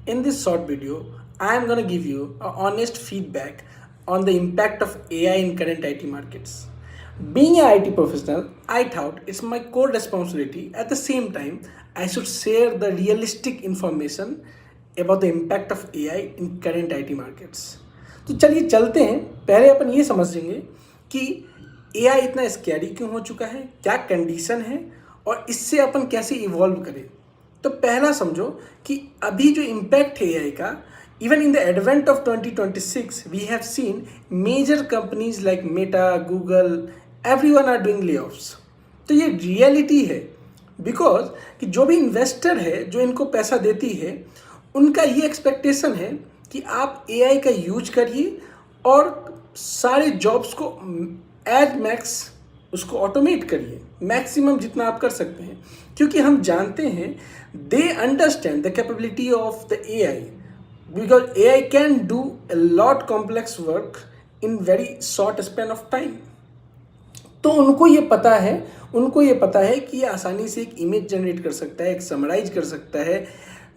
In this short video, I am gonna give you a honest feedback on the impact of AI in current IT markets. Being an IT professional, I thought it's my core responsibility. At the same time, I should share the realistic information about the impact of AI in current IT markets. तो चलिए चलते हैं, पहले अपन ये समझेंगे कि AI इतना scary क्यों हो चुका है, क्या कंडीशन है और इससे अपन कैसे इवॉल्व करें। तो पहला समझो कि अभी जो इम्पैक्ट है एआई का, even in the advent of 2026 we have seen major companies like Meta, Google, everyone are doing layoffs. तो ये रियलिटी है, बिकॉज कि जो भी इन्वेस्टर है जो इनको पैसा देती है, उनका ये एक्सपेक्टेशन है कि आप एआई का यूज करिए और सारे जॉब्स को एज मैक्स उसको ऑटोमेट करिए, मैक्सिमम जितना आप कर सकते हैं, क्योंकि हम जानते हैं they understand the capability of the AI, because AI can do a lot complex work in very short span of time. तो उनको ये पता है कि ये आसानी से एक इमेज जनरेट कर सकता है, एक समराइज कर सकता है।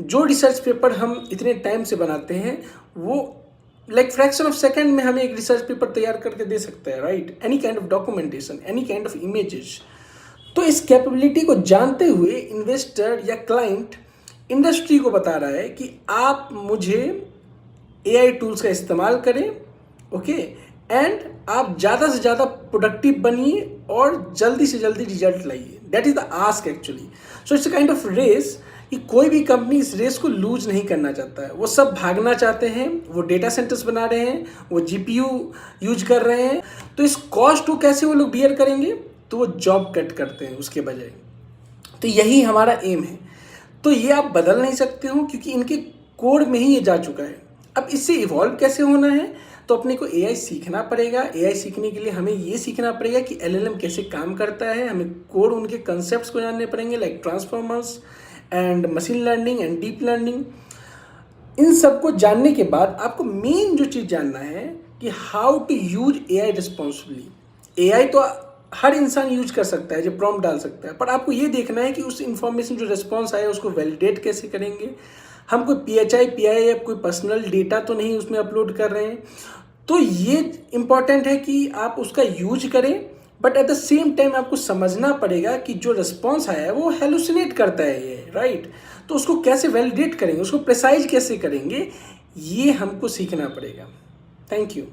जो रिसर्च पेपर हम इतने टाइम से बनाते हैं वो लाइक फ्रैक्शन ऑफ सेकेंड में हमें एक रिसर्च पेपर तैयार करके दे सकता है, right. Any kind of documentation, any kind of images. तो इस कैपेबिलिटी को जानते हुए इन्वेस्टर या क्लाइंट इंडस्ट्री को बता रहा है कि आप मुझे एआई टूल्स का इस्तेमाल करें, ओके, एंड आप ज़्यादा से ज़्यादा प्रोडक्टिव बनिए और जल्दी से जल्दी रिजल्ट लाइए। That is the ask actually. So it's a kind of race कि कोई भी कंपनी इस रेस को लूज नहीं करना चाहता है। वो सब भागना चाहते हैं, वो डेटा सेंटर्स बना रहे हैं, वो जीपीयू यूज कर रहे हैं। तो इस कॉस्ट को कैसे वो लोग बियर करेंगे, तो वो जॉब कट करते हैं उसके बजाय। तो यही हमारा एम है। तो ये आप बदल नहीं सकते हो क्योंकि इनके कोड में ही ये जा चुका है। अब इससे इवॉल्व कैसे होना है, तो अपने को एआई सीखना पड़ेगा। एआई सीखने के लिए हमें ये सीखना पड़ेगा कि एलएलएम कैसे काम करता है। हमें कोड, उनके कंसेप्ट्स को जानने पड़ेंगे, like transformers and machine learning and deep learning. इन सब को जानने के बाद आपको मेन जो चीज़ जानना है कि how to use AI responsibly. AI तो हर इंसान यूज कर सकता है, जो प्रॉम्प्ट डाल सकता है, पर आपको ये देखना है कि उस इंफॉर्मेशन जो रिस्पॉन्स आया उसको वैलिडेट कैसे करेंगे। हम कोई PHI PI या कोई पर्सनल डेटा तो नहीं उसमें अपलोड कर रहे हैं। तो ये इम्पॉर्टेंट है कि आप उसका यूज करें, but at the same time आपको समझना पड़ेगा कि जो रिस्पॉन्स आया है वो हेलुसिनेट करता है ये, राइट। तो उसको कैसे वैलिडेट करेंगे, उसको प्रिसाइज कैसे करेंगे, ये हमको सीखना पड़ेगा। Thank you.